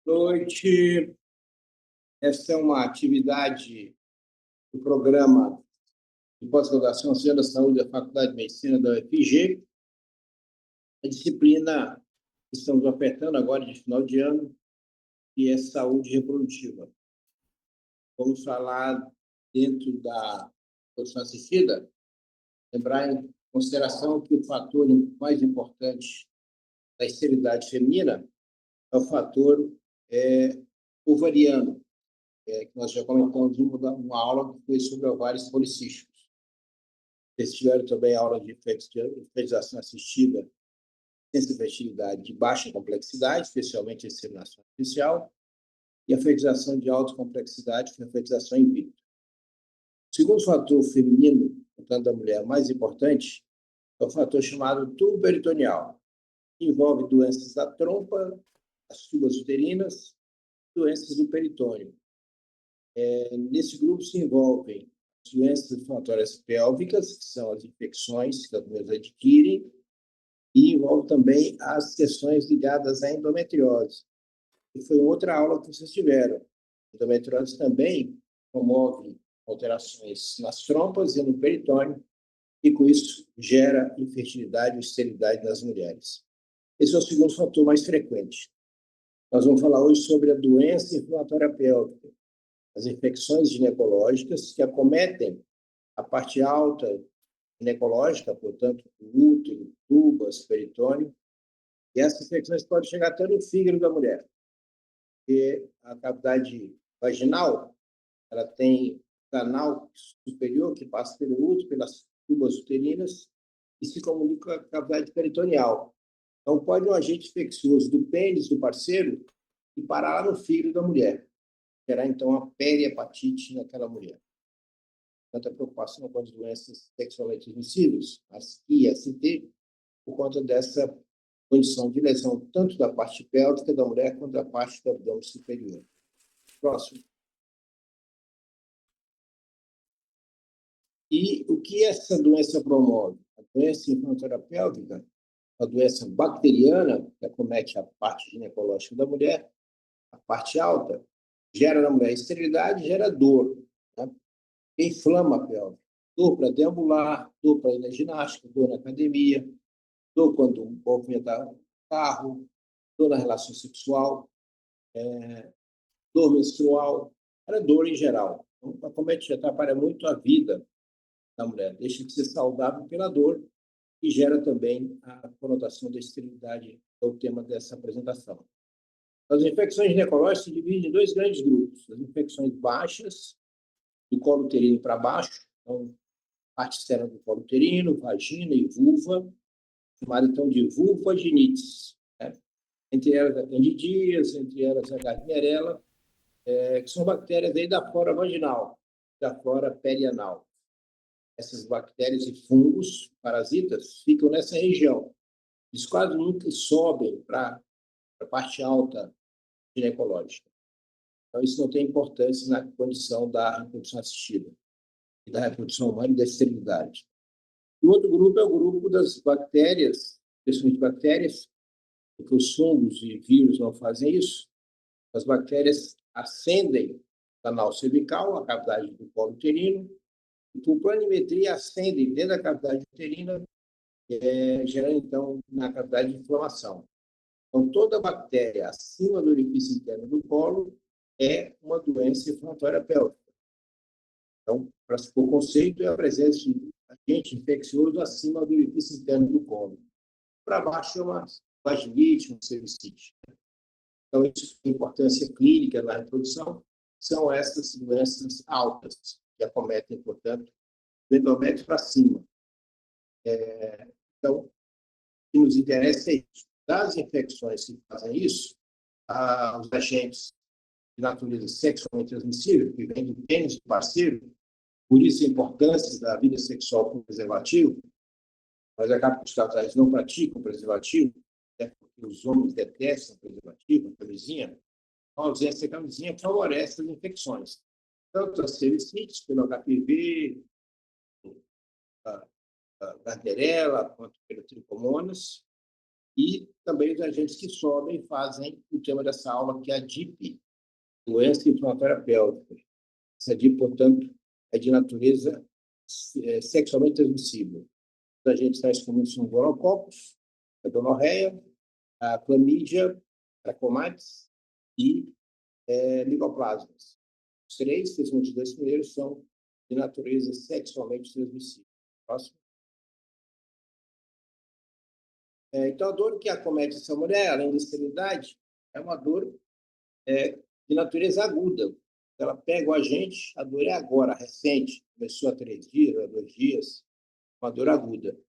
Noite. Esta é uma atividade do programa de pós-graduação Ciência da Saúde da Faculdade de Medicina da UFG. A disciplina que estamos ofertando agora de final de ano, que é saúde reprodutiva. Vamos falar dentro da reprodução assistida, lembrar em consideração que o fator mais importante da esterilidade feminina é o fator ovariano, que nós já comentamos em uma aula que foi sobre ovários policísticos. Vocês tiveram também aula de fertilização assistida, ciência da fertilidade de baixa complexidade, especialmente a inseminação artificial, e a fertilização de alta complexidade, que é a fertilização in vitro. O segundo fator feminino, portanto, da mulher mais importante, é o fator chamado tubo peritoneal, que envolve doenças da trompa, as tubas uterinas, doenças do peritônio. Nesse grupo se envolvem as doenças inflamatórias pélvicas, que são as infecções que as mulheres adquirem, e envolve também as questões ligadas à endometriose, que foi outra aula que vocês tiveram. A endometriose também promove alterações nas trompas e no peritônio, e com isso gera infertilidade e esterilidade nas mulheres. Esse é o segundo fator mais frequente. Nós vamos falar hoje sobre a doença inflamatória pélvica, as infecções ginecológicas que acometem a parte alta ginecológica, portanto, o útero, tubas, peritônio, e essas infecções podem chegar até no fígado da mulher, porque a cavidade vaginal, ela tem canal superior que passa pelo útero, pelas tubas uterinas, e se comunica com a cavidade peritoneal. Então, pode um agente infeccioso do pênis do parceiro e parar lá no fígado da mulher, gerar, então, a periapatite naquela mulher. Tanta preocupação com as doenças sexualmente transmissíveis, as IST, por conta dessa condição de lesão, tanto da parte pélvica da mulher quanto da parte do abdômen superior. Próximo. E o que essa doença promove? A doença inflamatória pélvica, a doença bacteriana, que acomete a parte ginecológica da mulher, a parte alta, gera na mulher esterilidade, gera dor, né? Inflama a pelve. Dor para deambular, dor para ir na ginástica, dor na academia, dor quando movimentar o carro, dor na relação sexual, dor menstrual, era dor em geral. Então, acomete, atrapalha muito a vida da mulher. Deixa de ser saudável pela dor e gera também a conotação da esterilidade, que é o tema dessa apresentação. As infecções ginecológicas se dividem em dois grandes grupos. As infecções baixas, do colo uterino para baixo, então, parte externa do colo uterino, vagina e vulva, chamada então de vulvaginites, né? Entre elas a candidíase, entre elas a gardnerella, que são bactérias aí da flora vaginal, da flora perianal. Essas bactérias e fungos, parasitas, ficam nessa região. Eles quase nunca sobem para a parte alta ginecológica. Então, isso não tem importância na condição da reprodução assistida, e da reprodução humana e da esterilidade. O outro grupo é o grupo das bactérias, principalmente bactérias, porque os fungos e vírus não fazem isso. As bactérias ascendem o canal cervical, a cavidade do colo uterino, e por planimetria ascendem dentro da cavidade uterina, gerando, então, na cavidade de inflamação. Então, toda bactéria acima do orifício interno do colo é uma doença inflamatória pélvica. Então, o conceito é a presença de agente infeccioso acima do orifício interno do colo. Para baixo é uma vaginite, uma cervicite. Então, isso tem importância clínica na reprodução, são essas doenças altas, que acometem, portanto, do endométrio para cima. Então, o que nos interessa é isso. Das infecções que fazem isso, os agentes de natureza sexualmente transmissível, que vêm do pênis do parceiro, por isso a importância da vida sexual com preservativo, mas acaba que os casais não praticam preservativo, né, porque os homens detestam preservativo, a camisinha. A ausência da camisinha favorece as infecções, tanto as cervicites, pelo HPV, a Gardnerella, quanto pelo Trichomonas, e também os agentes que sobem e fazem o tema dessa aula, que é a DIP, doença inflamatória pélvica. Essa DIP, portanto, é de natureza sexualmente transmissível. Os agentes tais comuns são gonococos, a gonorreia, a clamídia, trachomatis e micoplasmas. Os três, especialmente os dois primeiros, são de natureza sexualmente transmissível. Próximo. Então, a dor que acomete essa mulher, além da esterilidade, é uma dor de natureza aguda. Ela pega o agente, a dor é agora, recente, começou há 3 dias, há 2 dias, uma dor aguda.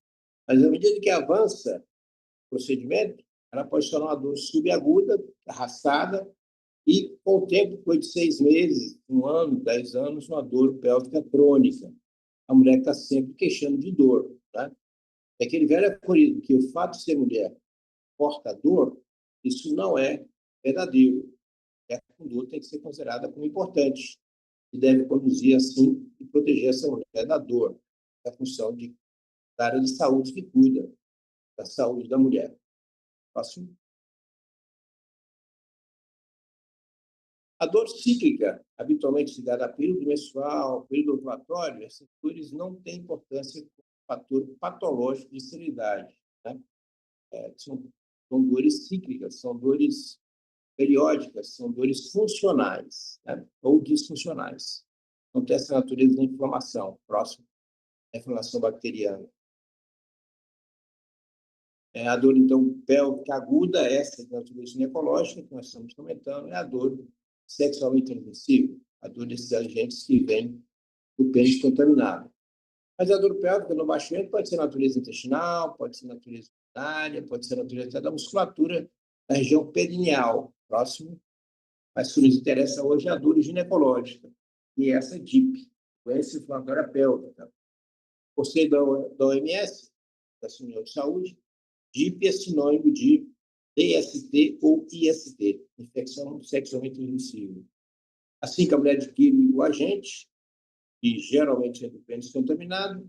Mas, à medida que avança o procedimento, ela pode se tornar uma dor subaguda, arrastada, e, com o tempo, depois de 6 meses, 1 ano, 10 anos, uma dor pélvica crônica. A mulher está sempre queixando de dor. Tá? É aquele velho aforismo que o fato de ser mulher porta dor, isso não é verdadeiro. A conduta tem que ser considerada como importante e deve conduzir, assim, e proteger essa mulher da dor, da função da área de saúde que cuida da saúde da mulher. Próximo. A dor cíclica, habitualmente ligada a período menstrual, período ovulatório, essas dores não têm importância como fator patológico de esterilidade. Né? São dores cíclicas, são dores periódicas, são dores funcionais, né? Ou disfuncionais. Não tem essa natureza da inflamação. Próximo, a inflamação bacteriana. A dor, então, pélvica aguda, essa de natureza ginecológica, que nós estamos comentando, é a dor sexualmente transmissível, a dor desses agentes que vêm do pênis contaminado. Mas a dor pélvica no baixo pode ser natureza intestinal, pode ser natureza urinária, pode ser natureza da musculatura da região perineal. Próximo. Mas o que nos interessa hoje é a dor ginecológica, e essa DIP, doença inflamatória pélvica. Por ser da OMS, da União de Saúde, DIP é sinônimo de DST ou IST, infecção sexualmente transmissível. Assim que a mulher adquire o agente, que geralmente é do pênis contaminado,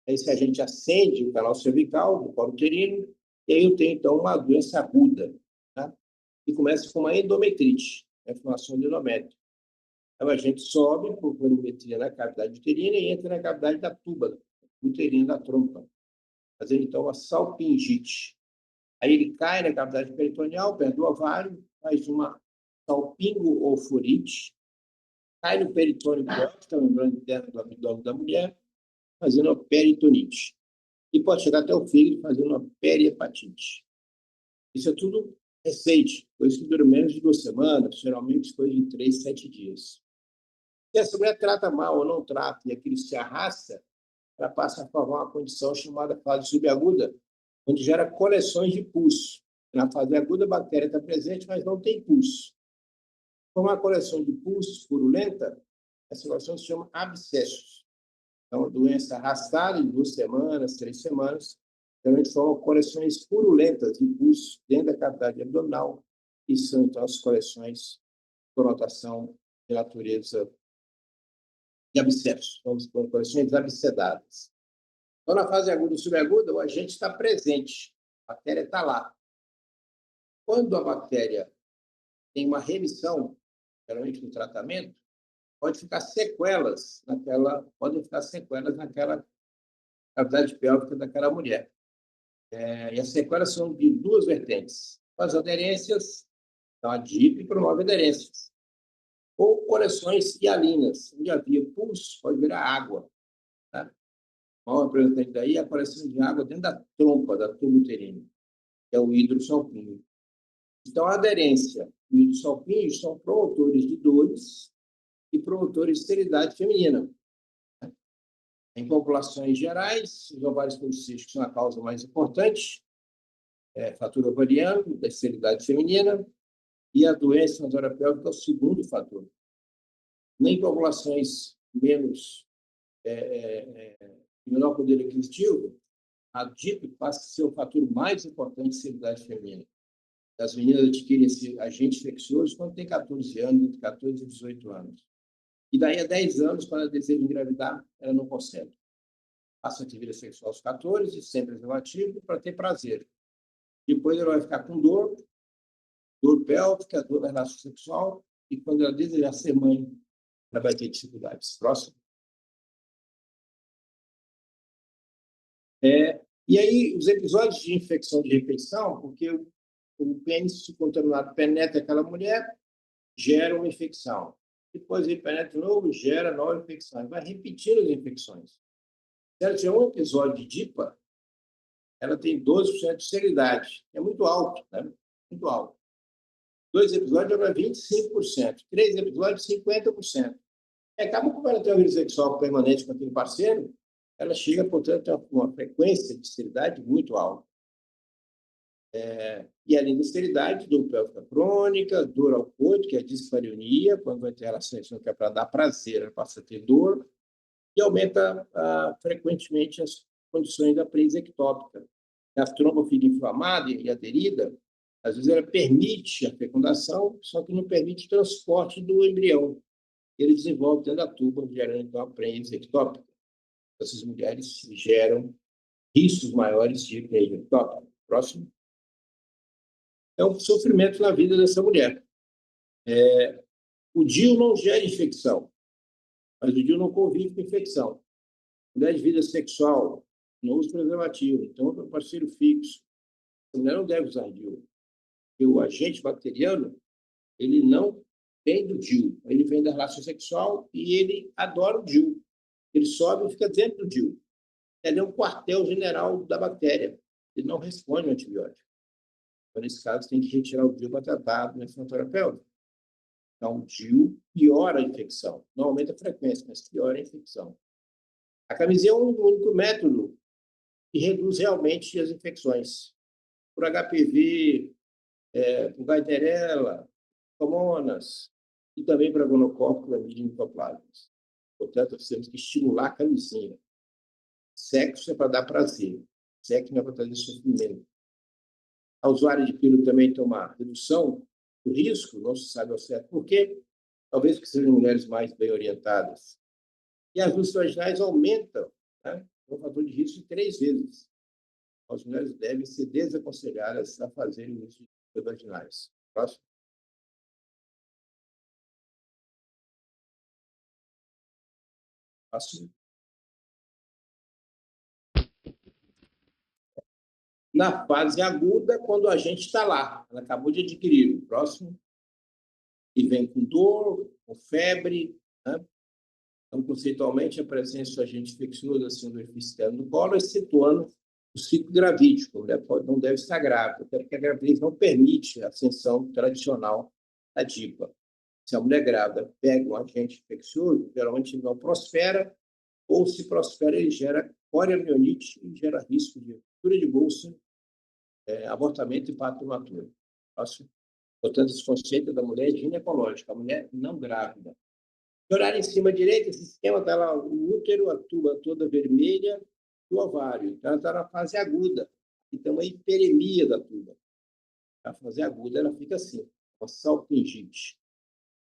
esse agente acende o canal cervical, o colo uterino, e aí eu tenho, então, uma doença aguda, tá? E começa com uma endometrite, a inflamação do endométrio. Então, a gente sobe por volumetria na cavidade uterina e entra na cavidade da tuba uterina da trompa, fazendo, então, uma salpingite. Aí ele cai na cavidade peritoneal, perto do ovário, faz uma salpingo-oforite, cai no peritônio pélvico, que é a membrana interna do abdômen da mulher, fazendo uma peritonite. E pode chegar até o fígado, fazendo uma perihepatite. Isso é tudo recente, coisa que dura menos de 2 semanas, geralmente coisa de 3, 7 dias. Se essa mulher trata mal ou não trata e aquilo se arrasta, ela passa a formar uma condição chamada fase subaguda, onde gera coleções de pus. Na fase aguda, a bactéria está presente, mas não tem pus. Como uma coleção de pus purulenta, essa coleção se chama abscessos. É uma doença arrastada em 2 semanas, 3 semanas, geralmente forma coleções purulentas de pus dentro da cavidade abdominal, e são, então, as coleções de conotação de natureza de abscessos, vamos por coleções abscedadas. Então, na fase aguda e subaguda, o agente está presente, a bactéria está lá. Quando a bactéria tem uma remissão, geralmente no tratamento, podem ficar sequelas naquela cavidade pélvica daquela mulher. E as sequelas são de 2 vertentes. As aderências, então a DIP promove aderências. Ou coleções hialinas, onde havia pus, pode virar água. Tá? Uma representante daí é a coleção de água dentro da trompa, da tuba uterina, que é o hidrossalpingo. Então, a aderência e o hidrossalpingo são promotores de dores e promotores de esterilidade feminina. Em populações gerais, os ovários policísticos são a causa mais importante, fator ovariano, da esterilidade feminina, e a doença inflamatória pélvica é o segundo fator. Nem populações de menor poder aquisitivo, a DIP passa a ser o fator mais importante de esterilidade feminina. As meninas adquirem esse agente infeccioso quando tem 14 anos, entre 14 e 18 anos. E daí a 10 anos, quando ela deseja engravidar, ela não consegue. Passa a ter vida sexual aos 14, sem preservativo, para ter prazer. Depois ela vai ficar com dor pélvica, dor na relação sexual, e quando ela desejar ser mãe, ela vai ter dificuldades. Próximo. E aí, os episódios de infecção de repetição, porque o pênis contaminado penetra aquela mulher, gera uma infecção. Depois ele penetra de novo, gera nova infecção. Vai repetindo as infecções. Se ela tiver um episódio de DIPA, ela tem 12% de sterilidade. É muito alto, né? Muito alto. 2 episódios, ela é 25%. 3 episódios, 50%. Acaba com ela ter uma vida sexual permanente com aquele parceiro, ela chega, portanto, a uma frequência de esterilidade muito alta. E além da esterilidade, dor pélvica crônica, dor ao coito, que é a dispareunia, quando vai ter relações que é para dar prazer, ela passa a ter dor, e aumenta frequentemente as condições da presa ectópica. A tromba fica inflamada e aderida, às vezes ela permite a fecundação, só que não permite o transporte do embrião. Ele desenvolve dentro da tuba, gerando então a presa ectópica. Essas mulheres geram riscos maiores de presa ectópica. Próximo. É um sofrimento na vida dessa mulher. O DIU não gera infecção, mas o DIU não convive com infecção. Mulher de vida sexual, não usa preservativo, então é um parceiro fixo. A mulher não deve usar DIU. Porque o agente bacteriano, ele não vem do DIU, ele vem da relação sexual e ele adora o DIU. Ele sobe e fica dentro do DIU. Ele é um quartel-general da bactéria. Ele não responde ao antibiótico. Então, nesse caso, tem que retirar o DIU para tratar a doença terapêutica. Então, o DIU piora a infecção. Não aumenta a frequência, mas piora a infecção. A camisinha é um único método que reduz realmente as infecções. Por HPV, por Gardnerella, Pseudomonas, e também para gonococco, clamídia e micoplasmas. Portanto, nós temos que estimular a camisinha. Sexo é para dar prazer. Sexo não é para trazer sofrimento. A usuária de pílula também tem uma redução do risco, não se sabe ao certo por quê, talvez porque sejam mulheres mais bem orientadas. E as luzes vaginais aumentam, né? O fator de risco de 3 vezes. As mulheres devem ser desaconselhadas a fazerem uso de luzes vaginais. Próximo. Próximo. Na fase aguda, quando a gente está lá, ela acabou de adquirir o próximo, e vem com dor, com febre, né? Então, conceitualmente, a presença do agente infeccioso assim, do orifício externo do colo, excetuando o ciclo gravídico. A mulher não deve estar grávida, porque a gravidez não permite a ascensão tradicional da DIPA. Se a mulher grávida pega um agente infeccioso, geralmente não prospera, ou se prospera, ele gera coriomielite e gera risco de ruptura de bolsa, abortamento e parto prematuro. Portanto, esse conceito da mulher ginecológica, a mulher não grávida. Se olhar em cima à direita, esse esquema está lá, o útero, a tuba toda vermelha, e o ovário. Então, ela está na fase aguda. Então, a hiperemia da tuba. A fase aguda, ela fica assim, uma salpingite.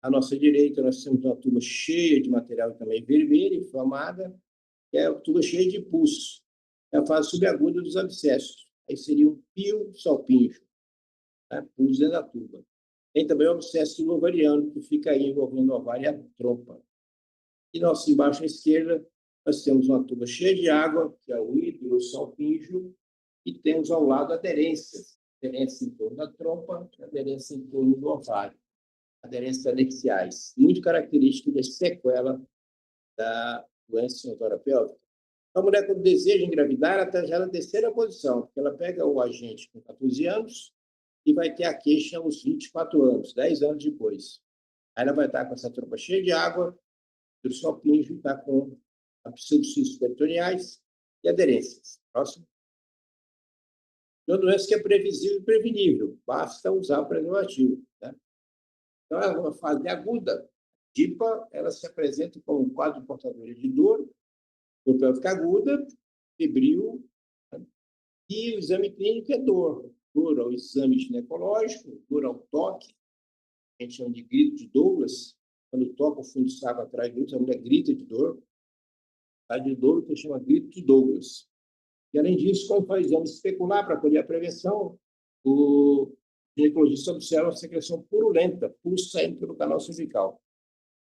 À nossa direita, nós temos uma tuba cheia de material também vermelho, inflamada, que é a tuba cheia de pus. É a fase subaguda dos abscessos. Aí seria um pio salpinjo, né? Pus dentro da tuba. Tem também o abscesso ovariano, que fica aí envolvendo o ovário e a trompa. E nós, embaixo à esquerda, nós temos uma tuba cheia de água, que é o ídolo salpinjo, e temos ao lado aderências. Aderência em torno da trompa e aderência em torno do ovário. Aderências anexiais, muito característico da sequela da doença sinovial pélvica. A mulher, quando deseja engravidar, ela está já na terceira posição, porque ela pega o agente com 14 anos e vai ter a queixa aos 24 anos, 10 anos depois. Aí ela vai estar com essa trompa cheia de água, o salpinjo está com a pseudocistos peritoneais e aderências. Próximo. É uma doença que é previsível e prevenível, basta usar o preservativo. Né? Então, é uma fase aguda. DIPA, ela se apresenta como um quadro portador de dor pélvica aguda, febril, né? E o exame clínico é dor. Dor ao exame ginecológico, dor ao toque, a gente chama de grito de Douglas, quando toca o fundo de saco atrás do útero, a mulher grita de dor. A de dor que chama grito de Douglas. E, além disso, como faz exame especular para colher a prevenção, o ginecologista observa a secreção purulenta, pus saindo pelo canal cervical.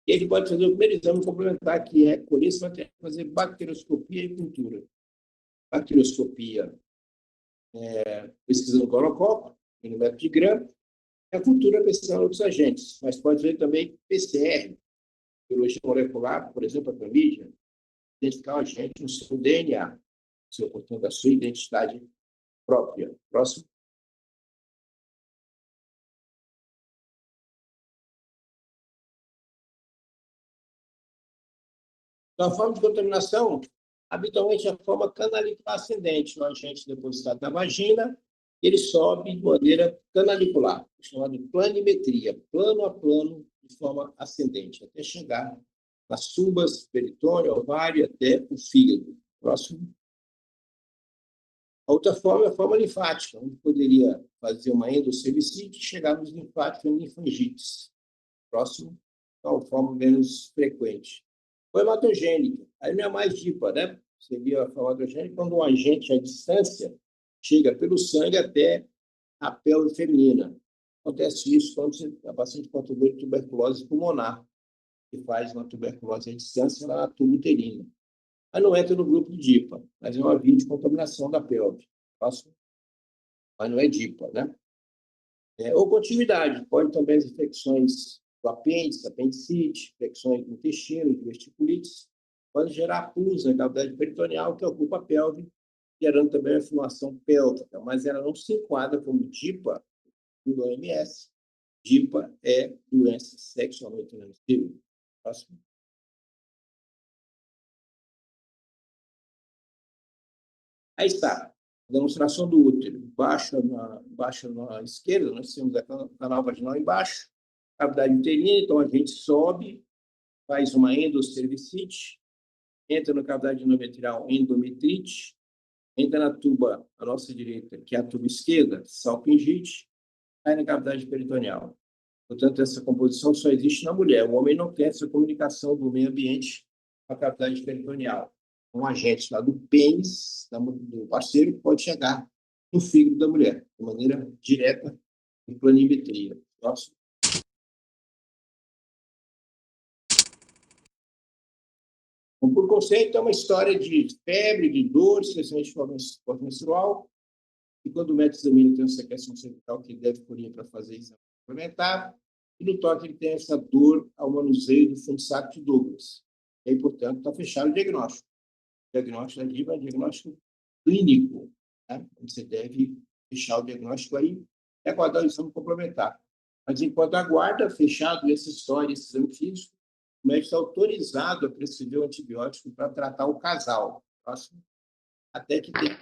E ele pode fazer o primeiro exame complementar, que é colher esse material, fazer bacterioscopia e cultura. Bacterioscopia, pesquisando clorococo, no método de Gram, e a cultura pesquisando outros agentes, mas pode ver também PCR, biologia molecular, por exemplo, a clamídia, identificar o agente no seu DNA, portanto, a sua identidade própria. Próximo. Então, a forma de contaminação, habitualmente, é a forma canalicular ascendente. O agente depositado na vagina, ele sobe de maneira canalicular, chamado de planimetria, plano a plano, de forma ascendente, até chegar nas subas, peritônio, ovário, até o fígado. Próximo. A outra forma é a forma linfática, onde poderia fazer uma endosservicite e chegar nos linfáticos e linfangites. Próximo. Então, a forma menos frequente. Ou hematogênica. Aí não é mais DIPA, né? Seria a forma hematogênica quando um agente à distância chega pelo sangue até a pelve feminina. Acontece isso quando a paciente com tuberculose pulmonar, que faz uma tuberculose à distância lá na tuba uterina. Mas não entra no grupo de DIPA, mas é uma via de contaminação da pelve. Próximo. Mas não é DIPA, né? Ou continuidade, pode também as infecções do apêndice, apendicite, infecções do intestino, diverticulites, pode gerar pus na cavidade peritoneal, que ocupa a pelve, gerando também uma inflamação pélvica, mas ela não se enquadra como DIPA do OMS. DIPA é doença sexualmente transmissível. Próximo. Aí está, a demonstração do útero. Baixo na esquerda, nós temos o canal vaginal embaixo, cavidade uterina, então a gente sobe, faz uma endosservicite, entra na cavidade endometrial, endometrite, entra na tuba, à nossa direita, que é a tuba esquerda, salpingite, cai na cavidade peritoneal. Portanto, essa composição só existe na mulher. O homem não tem essa comunicação do meio ambiente com a cavidade peritoneal. Um agente lá do pênis, do parceiro, pode chegar no fígado da mulher, de maneira direta, em planimetria. Próximo. Então, por conceito, é uma história de febre, de dor, especialmente pós-menstrual, e quando o médico examina, tem uma secreção cervical que deve colher para fazer exame complementar, e no toque ele tem essa dor ao manuseio do fundo de saco de Douglas. E aí, portanto, está fechado o diagnóstico. O diagnóstico da DIPA é um diagnóstico clínico, né? Você deve fechar o diagnóstico aí e aguardar o exame complementar. Mas enquanto aguarda, fechado essa história, esse exame físico, o médico está autorizado a prescrever o antibiótico para tratar o casal. Próximo. Até que tem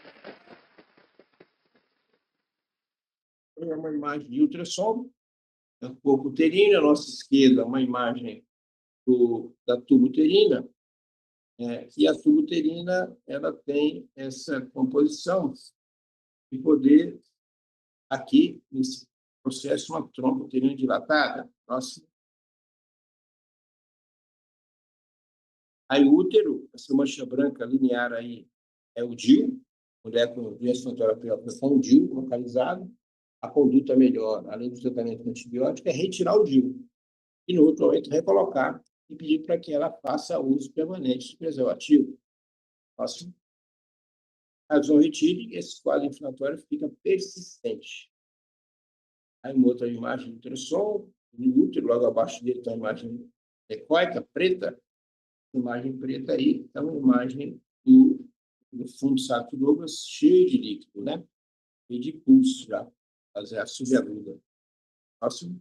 uma imagem de ultrassom, do corpo uterino, à nossa esquerda, uma imagem da tuba uterina, e a tuba uterina ela tem essa composição de poder, aqui, nesse processo, uma trompa uterina dilatada. Próximo. Aí o útero, essa mancha branca linear aí, é o DIU, mulher com doença inflamatória pélvica com o DIU localizado. A conduta melhor, além do tratamento com antibiótico, é retirar o DIU. E, no outro momento, recolocar e pedir para que ela faça uso permanente de preservativo. Próximo. Caso não retire, esse quadro inflamatório fica persistente. Aí, uma outra imagem de ultrassom, no útero, logo abaixo dele está a imagem ecóica, preta. A imagem preta aí é uma imagem do fundo do saco de Douglas cheio de líquido, né? E de pulso já, fazer a subaguda. Próximo.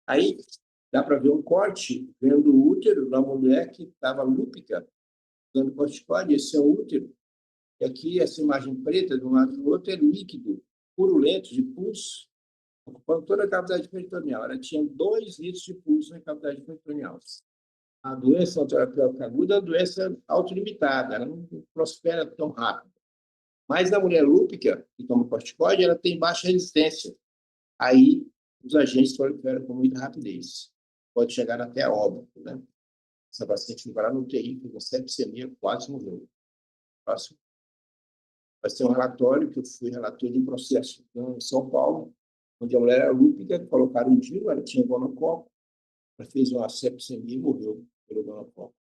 Aí, dá para ver um corte vendo o útero da mulher que estava lúpica, dando corticóide. Esse é o útero. E aqui, essa imagem preta, de um lado e do outro, é líquido, purulento, de pulso, ocupando toda a cavidade peritoneal. Ela tinha 2 litros de pulso na cavidade peritoneal. A doença pélvica aguda é uma doença autolimitada, ela não prospera tão rápido. Mas na mulher lúpica, que toma corticoide, ela tem baixa resistência. Aí, os agentes proliferam com muita rapidez. Pode chegar até a óbito, né? Essa paciente foi parar no UTI com septicemia, quase morreu. Próximo. Vai ser um relatório que eu fui relator de um processo em São Paulo, onde a mulher era lúpida, colocaram um tiro, ela tinha gonococo, ela fez uma septicemia e morreu pelo gonococo.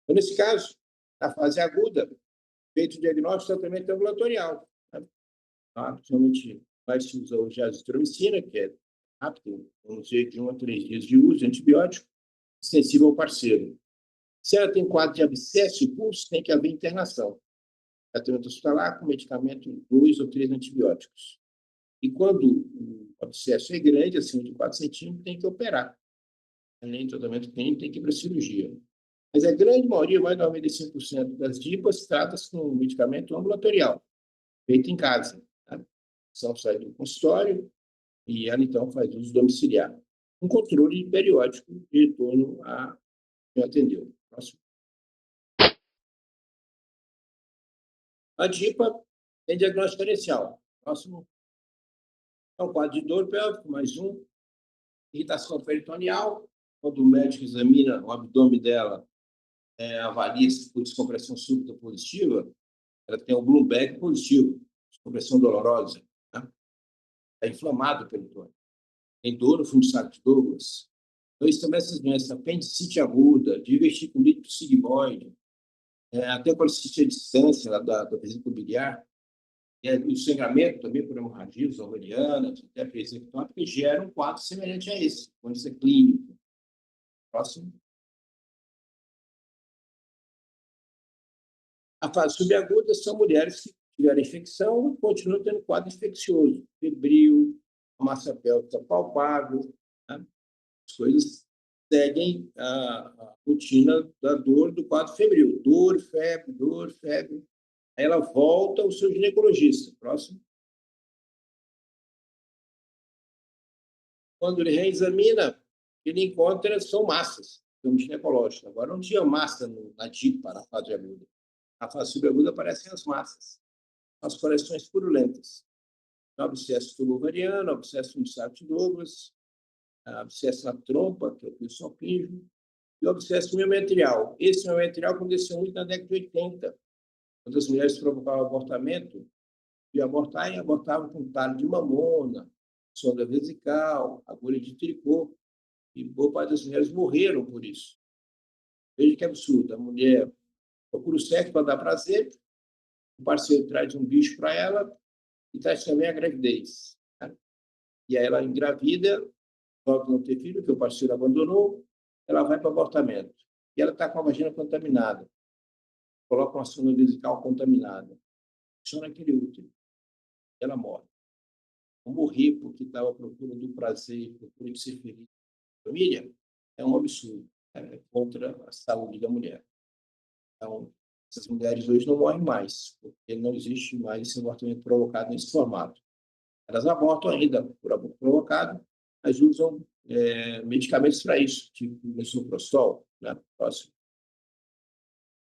Então, nesse caso, na fase aguda, feito o diagnóstico e tratamento ambulatorial. Né? Principalmente vai se usar hoje a azitromicina, que é rápido, vamos dizer, de 1 a 3 dias de uso, antibiótico, sensível ao parceiro. Se ela tem quadro de abscesso e pulso, tem que haver internação. Tratamento hospitalar com medicamento 2 ou 3 antibióticos. E quando o abscesso é grande, acima de 4 centímetros, tem que operar. Além do tratamento clínico, tem que ir para a cirurgia. Mas a grande maioria, mais de 95% das DIPAs, trata-se com medicamento ambulatorial, feito em casa. Tá? São sai do consultório e ela, então, faz uso domiciliar. Um controle periódico de retorno a quem atendeu. Próximo. A DIPA tem diagnóstico diferencial. Próximo. É um quadro de dor pélvica, mais um. Irritação peritoneal. Quando o médico examina o abdômen dela, avalia se por descompressão súbita positiva, ela tem o Bloomberg positivo, descompressão dolorosa. Né? É inflamado o peritônio. Tem dor no fundo do saco de Douglas. Então, isso também essas doenças, apendicite aguda, diverticulite sigmoide, até policite à distância da vesícula biliar, e o sangramento também por hemorragias ovarianas, até presectómica, gera um quadro semelhante a esse, quando isso é clínico. Próximo. A fase subaguda são mulheres que tiveram infecção e continuam tendo quadro infeccioso, febril, a massa pélvica palpável. Né? As coisas seguem a rotina da dor do quadro febril. Dor, febre, dor, febre. Aí ela volta ao seu ginecologista. Próximo. Quando ele reexamina, ele encontra são massas, no ginecológico. Agora não tinha massa na DIPA, na fase aguda. Na fase subaguda aparecem as massas, as coleções purulentas. Abscesso tubo-ovariano, abscesso no saco de Douglas, abscesso na trompa, que é o pulso-alpíneo, e o abscesso miometrial. Esse miometrial aconteceu muito na década de 80, quando as mulheres provocavam abortamento, e abortavam com talho de mamona, sonda vesical, agulha de tricô, e boa parte das mulheres morreram por isso. Veja que absurdo, a mulher procura o sexo para dar prazer, o parceiro traz um bicho para ela e traz também a gravidez. Tá? E aí ela engravida, pode não ter filho, que o parceiro abandonou, ela vai para o abortamento. E ela está com a vagina contaminada. Coloca uma sonda vesical contaminada. Funciona aquele útero. Ela morre. Não morrer porque estava à procura do prazer, procura de ser feliz. Família é um absurdo. É contra a saúde da mulher. Então, essas mulheres hoje não morrem mais, porque não existe mais esse abortamento provocado nesse formato. Elas abortam ainda por aborto provocado, mas usam medicamentos para isso, tipo misoprostol. Né? Próximo.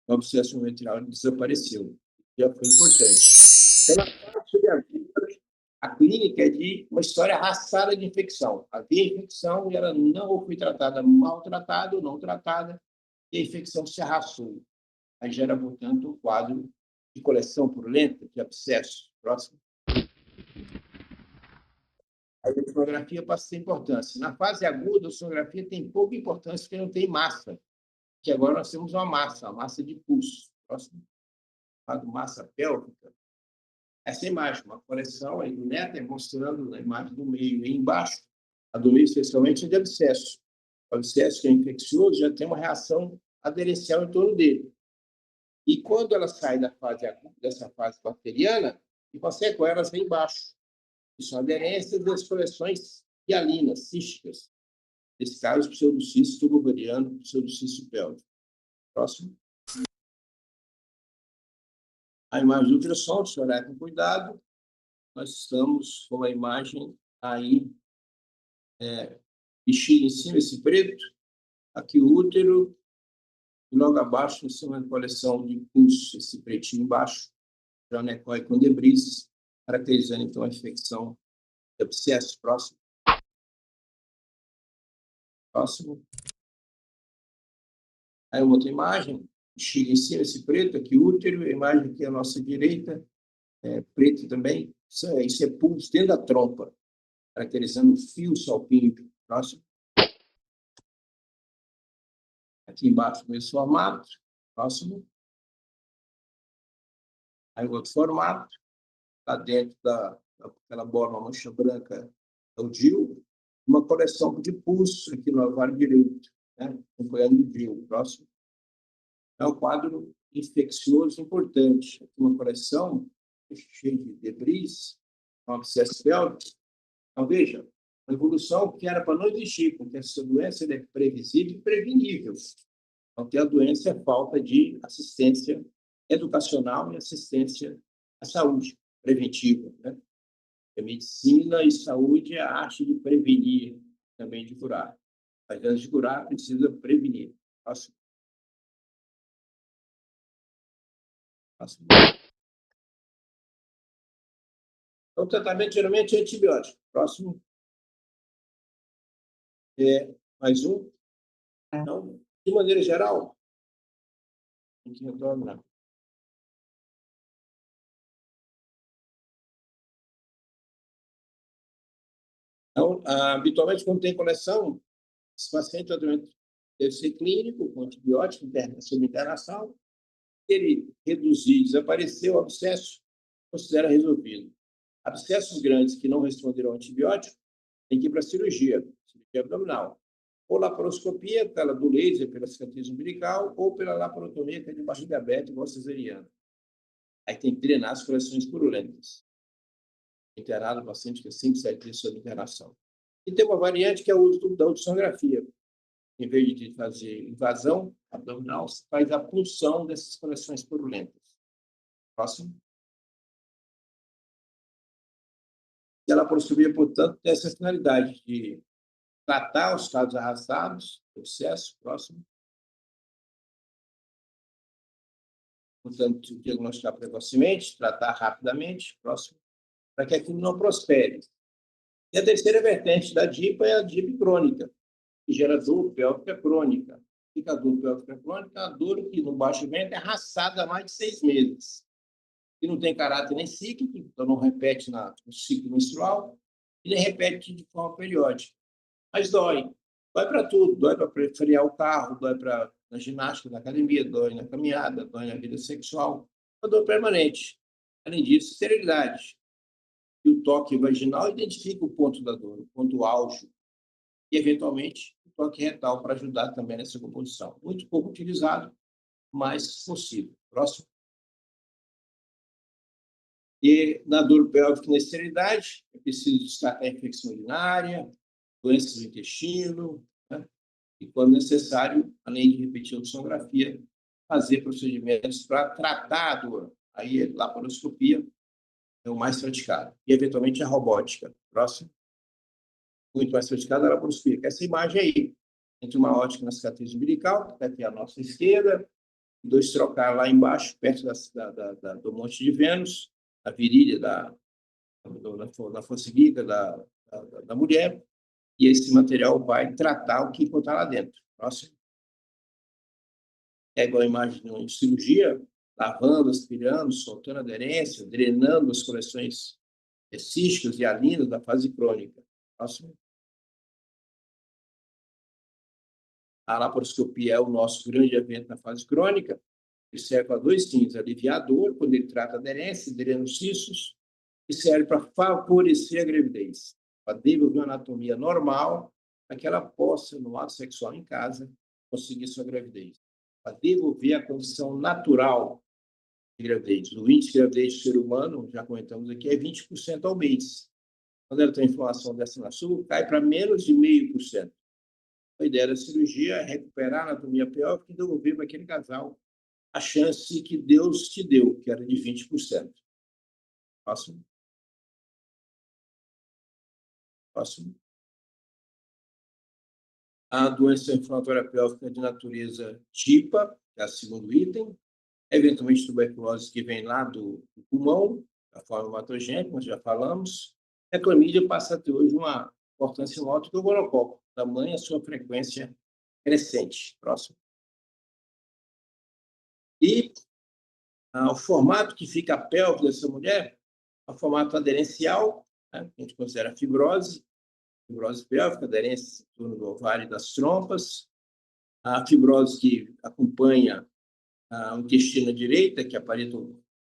O abscesso miometrial desapareceu. Já foi importante. Então, na parte a clínica é de uma história arrastada de infecção. Havia infecção e ela não foi tratada, maltratada ou não tratada, e a infecção se arrastou. Aí gera, portanto, um quadro de coleção purulenta, de abscesso. Próximo. A sonografia passa a ter importância. Na fase aguda, a sonografia tem pouca importância porque não tem massa, que agora nós temos uma massa de pulso. Próximo. A massa pélvica. Essa imagem, uma coleção aí do Netter mostrando a imagem do meio e embaixo, a do meio especialmente é de abscesso. O abscesso que é infeccioso já tem uma reação aderencial em torno dele. E quando ela sai da fase aguda, dessa fase bacteriana, e com as sequelas vem embaixo. Que são aderências das coleções hialinas, císticas. Nesse caso, pseudocisto tubo-ovariano, pseudocisto pélvico. Próximo. A imagem do ultrassom, se olhar com cuidado, nós estamos com a imagem aí, bexiga em cima, esse preto, aqui o útero, e logo abaixo, em cima da coleção de pulso, esse pretinho embaixo, janecóide com debris, caracterizando, então, a infecção de abscesso. Próximo. Próximo. Aí uma outra imagem, bexiga em cima, esse preto, aqui o útero, a imagem aqui à nossa direita, preto também. Isso é pulso dentro da trompa, caracterizando o fio salpínico. Próximo. Aqui embaixo o mesmo formato. Próximo. Aí o outro formato. Está dentro daquela bola, uma mancha branca, é o DIL. Uma coleção de pulso aqui no ovário direito, né? Acompanhando o DIL. Próximo. É um quadro infeccioso importante. Aqui uma coleção cheia de debris, um abscesso pélvico. Então, veja, a evolução que era para não existir, porque essa doença é previsível e prevenível. Então, ter a doença é falta de assistência educacional e assistência à saúde preventiva, né? A medicina e saúde é a arte de prevenir, também de curar. Mas antes de curar, precisa prevenir. Próximo. Próximo. Então, o tratamento geralmente é antibiótico. Próximo. Mais um. Então, de maneira geral, tem que retornar. Então, habitualmente, quando tem coleção, esse paciente deve ser clínico, com antibiótico, sob internação. Ele reduzir, desaparecer o abscesso, considera resolvido. Abscessos grandes que não responderam ao antibiótico, tem que ir para a cirurgia abdominal. Ou laparoscopia, aquela do laser pela cicatriz umbilical, ou pela laparotomia, que é de barriga aberta, igual cesariana. Aí tem que drenar as coleções purulentas. Internado o paciente que é 5, 7 dias sob internação. E tem uma variante que é o uso da ultrassonografia. Em vez de fazer invasão abdominal, se faz a punção dessas coleções purulentas. Próximo. E a laparoscopia, portanto, tem essa finalidade de tratar os casos arrastados, abscesso. Próximo. Portanto, diagnosticar precocemente, tratar rapidamente. Próximo. Para que aquilo não prospere. E a terceira vertente da DIPA é a DIP crônica, que gera dor pélvica crônica. Fica a dor pélvica crônica, a dor que no baixo ventre é arrastada há mais de 6 meses. E não tem caráter nem cíclico, então não repete no ciclo menstrual, e nem repete de forma periódica. Mas dói. Dói para tudo. Dói para frear o carro, dói na ginástica, na academia, dói na caminhada, dói na vida sexual. Uma dor permanente. Além disso, esterilidade. E o toque vaginal identifica o ponto da dor, o ponto auge. E, eventualmente, o toque retal para ajudar também nessa composição. Muito pouco utilizado, mas possível. Próximo. E na dor pélvica e na esterilidade, é preciso destacar a infecção urinária, doenças do intestino, né? E, quando necessário, além de repetir a ultrassonografia, fazer procedimentos para tratar a dor. Aí, a laparoscopia é o mais praticado. E, eventualmente, a robótica. Próximo. Muito mais praticada a laparoscopia. Essa imagem aí, entre uma ótica na cicatriz umbilical, que está aqui à nossa esquerda, e 2 trocar lá embaixo, perto do Monte de Vênus, a virilha da fossílica da mulher, e esse material vai tratar o que encontrar lá dentro. Próximo. É igual a imagem de cirurgia, lavando, aspirando, soltando aderência, drenando as coleções císticas e alinas da fase crônica. Próximo. A laparoscopia é o nosso grande evento na fase crônica. Ele serve para 2 fins: aliviar a dor, quando ele trata a aderência, drena os cistos, e serve para favorecer a gravidez, para desenvolver uma anatomia normal, para que ela possa, no ato sexual em casa, conseguir sua gravidez, para devolver a condição natural de gravidez. O índice de gravidez do ser humano, já comentamos aqui, é 20% ao mês. Quando ela tem inflamação dessa na sua, cai para menos de 0,5%. A ideia da cirurgia é recuperar a anatomia pélvica e devolver para aquele casal a chance que Deus te deu, que era de 20%. Próximo. Próximo. A doença inflamatória pélvica de natureza TIPA, que é o segundo item. Eventualmente, tuberculose que vem lá do pulmão, da forma hematogênica, nós já falamos. A clamídia passa a ter hoje uma importância maior do que o gonococo, tamanha a sua frequência crescente. Próximo. E O formato que fica a pelve dessa mulher é o formato aderencial, né, que a gente considera fibrose pélvica, aderência em torno do ovário e das trompas, a fibrose que acompanha o intestino direita, que é a parede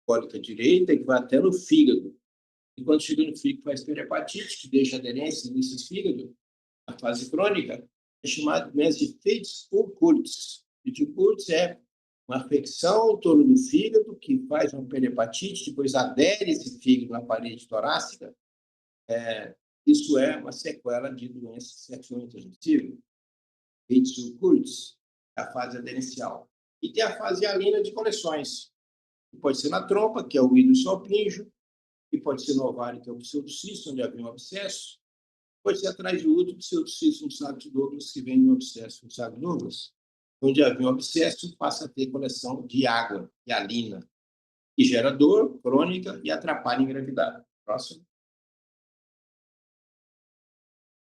cólica direita, que vai até no fígado. E quando chega no fígado, faz perihepatite, que deixa aderência nesse fígado, a fase crônica, é chamada de doença de Fitz-Urquhart. Fitz-Urquhart é uma afecção em torno do fígado, que faz uma perihepatite, depois adere esse fígado na parede torácica. Isso é uma sequela de doença sexualmente transmissível. Fitz-Urquhart é a fase aderencial. E tem a fase hialina de conexões, que pode ser na trompa, que é o hídro salpíngeo, que pode ser no ovário, que é o pseudocisto, onde havia um abscesso, pode ser atrás do útero, pseudocisto no saco de Douglas, que vem de um abscesso no saco de Douglas, onde havia um abscesso, passa a ter coleção de água, hialina, que gera dor crônica e atrapalha a engravidar. Próximo.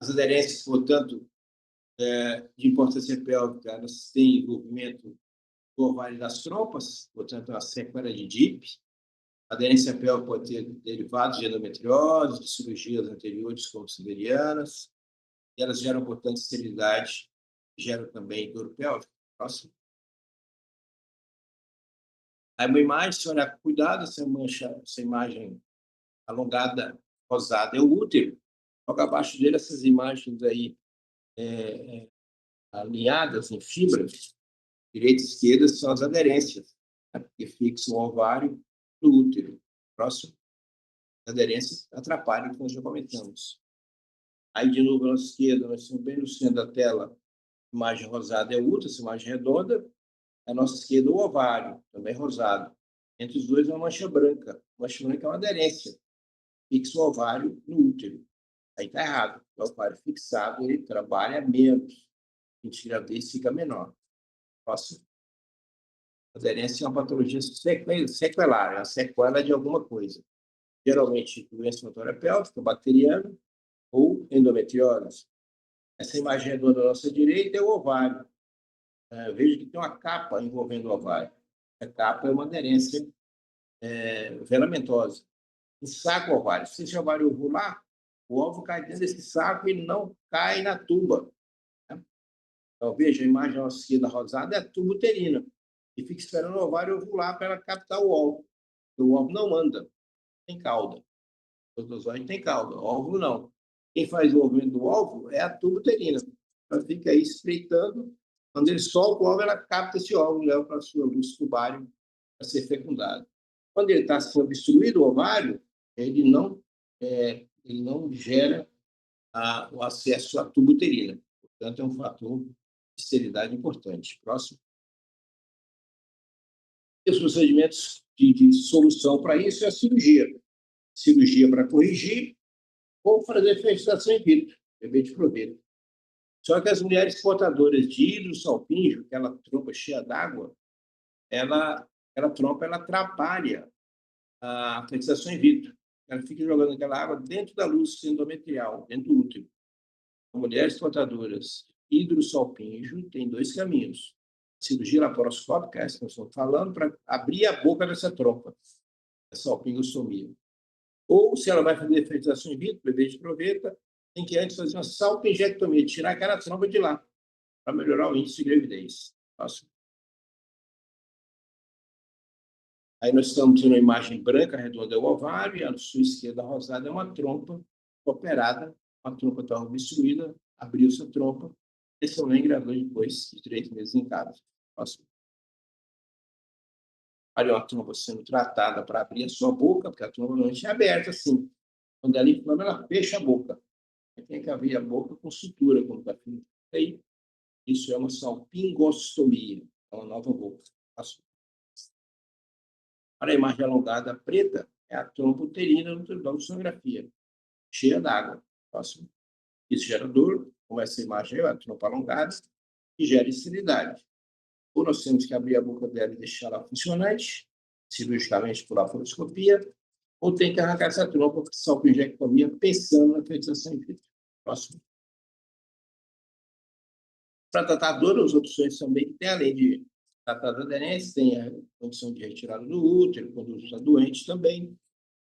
As aderências, portanto, de importância pélvica, elas têm envolvimento do ovário das trompas, portanto, a sequela de DIP. A aderência pélvica pode ter derivados de endometriose, de cirurgias anteriores, como siberianas, e elas geram, portanto, esterilidade, geram também dor pélvica. Próximo. Aí uma imagem, se olhar com cuidado, essa imagem alongada, rosada, é o útero. Logo abaixo dele, essas imagens aí alinhadas em fibras, direita e esquerda, são as aderências, né, que fixam o ovário no útero. Próximo. As aderências atrapalham o que nós já comentamos. Aí, de novo, à nossa esquerda, nós estamos bem no centro da tela, a imagem rosada é o útero, essa imagem redonda. À nossa esquerda, o ovário, também rosado. Entre os dois, uma mancha branca. A mancha branca é uma aderência. Fixa o ovário no útero. Aí está errado. O ovário fixado, ele trabalha menos. A gente gravidez fica menor. Próximo. A aderência é uma patologia sequelar, é uma sequela de alguma coisa. Geralmente, doença inflamatória pélvica, bacteriana ou endometriose. Essa imagem redonda à nossa direita é o ovário. Veja que tem uma capa envolvendo o ovário. A capa é uma aderência velamentosa. O saco ovário. Se esse ovário ovular, o óvulo cai dentro desse saco e não cai na tuba. Né? Então, veja, a imagem à esquerda rosada é a tuba uterina. E fica esperando o ovário ovular para ela captar o óvulo. O óvulo não anda, tem cauda. O espermatozoide tem cauda, o óvulo não. Quem faz o movimento do óvulo é a tuba uterina. Ela fica aí espreitando. Quando ele solta o óvulo, ela capta esse óvulo e leva para o seu luz tubário para ser fecundado. Quando ele está sendo obstruído, o ovário, ele não gera o acesso à tuba uterina. Portanto, é um fator de esterilidade importante. Próximo. E os procedimentos de solução para isso é a cirurgia. Cirurgia para corrigir ou fazer fertilização in vitro, bebê de proveta. Só que as mulheres portadoras de hídro salpíngeo, aquela trompa cheia d'água, ela atrapalha a fertilização in vitro. Ela fica jogando aquela água dentro da luz endometrial, dentro do útero. Mulheres portadoras de hidrossalpíngeo tem dois caminhos. Cirurgia laparoscópica, essa que nós estamos falando, para abrir a boca dessa trompa, essa salpingostomia. Ou, se ela vai fazer fertilização in vitro, bebê de proveta, tem que antes fazer uma salpingectomia, tirar aquela trompa de lá, para melhorar o índice de gravidez. Próximo. Aí nós estamos tendo uma imagem branca, redonda é o ovário, e a sua esquerda rosada é uma trompa operada, a trompa estava obstruída, abriu-se a trompa, esse homem engravidou depois de 3 meses em casa. Próximo. Olha a trompa sendo tratada para abrir a sua boca, porque a trompa não é aberta assim. Quando ela inflama, ela fecha a boca. Tem que abrir a boca com sutura, como está feito aí. Isso é uma salpingostomia, é uma nova boca. Próximo. Para a imagem alongada preta, é a trompa uterina da ultrassonografia, cheia d'água. Próximo. Isso gera dor, como essa imagem é a trompa alongada, e gera esterilidade. Ou nós temos que abrir a boca dela e deixar ela funcionante, cirurgicamente por laparoscopia, ou tem que arrancar essa trompa por salpingectomia, pensando na fertilização in vitro. Próximo. Para tratar a dor, as opções também que tem, além de Tratado aderente tem a condição de retirada do útero, quando está doente também,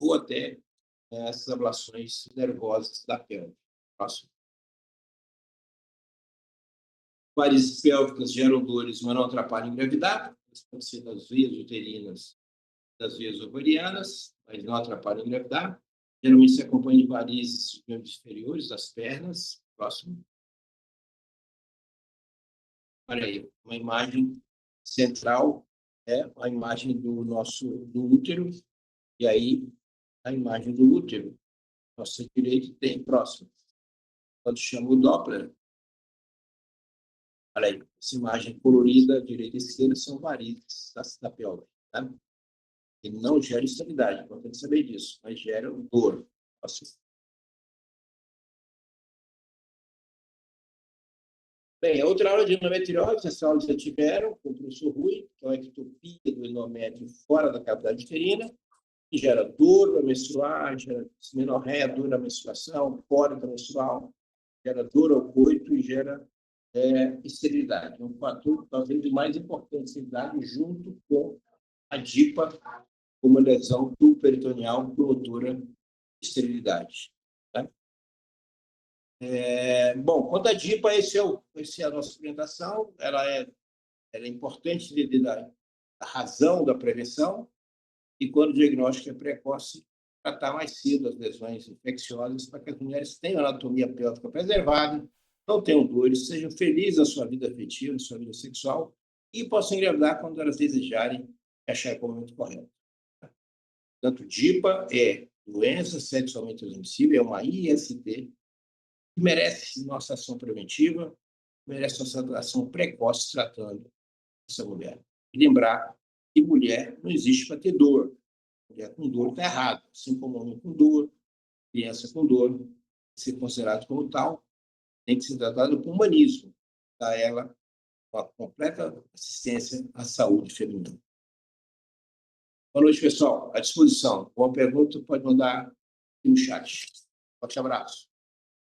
ou até essas ablações nervosas da pelve. Próximo. Varizes pélvicas geram dores, mas não atrapalham engravidar. Pode ser das veias uterinas, das veias ovarianas, mas não atrapalham engravidar. Geralmente se acompanha de varizes dos membros inferiores, das pernas. Próximo. Olha aí, uma imagem central é a imagem do útero, e aí a imagem do útero. Nossa direita tem próximo. Quando chama o Doppler, olha aí, essa imagem colorida, direita e esquerda, são varizes da pelve. Tá? E não gera estabilidade, importante saber disso, mas gera dor. Próximo. Bem, outra aula de endometriose, essa aula já tiveram com o professor Rui, que é uma ectopia do endométrio fora da cavidade uterina, que gera dor para menstruar, gera dismenorreia, dor na menstruação, cólica menstrual, gera dor ao coito e gera esterilidade. É um fator, talvez, o mais importante, esterilidade, junto com a DIPA, uma lesão tubo-peritoneal promotora de esterilidade. Tá? Bom, quanto à DIPA, essa é a nossa orientação, ela é importante devido à razão da prevenção, e quando o diagnóstico é precoce, tratar mais cedo as lesões infecciosas para que as mulheres tenham a anatomia pélvica preservada, não tenham dores, sejam felizes na sua vida afetiva, na sua vida sexual e possam engravidar quando elas desejarem e acharem o momento correto. Portanto, DIPA é doença sexualmente transmissível, é uma IST, que merece nossa ação preventiva, merece nossa ação precoce tratando essa mulher. E lembrar que mulher não existe para ter dor. Mulher com dor está errado. Assim como homem com dor, criança com dor, ser considerado como tal, tem que ser tratado com humanismo, dar ela uma completa assistência à saúde feminina. Boa noite, pessoal. À disposição. Boa pergunta, pode mandar aqui no chat. Forte abraço.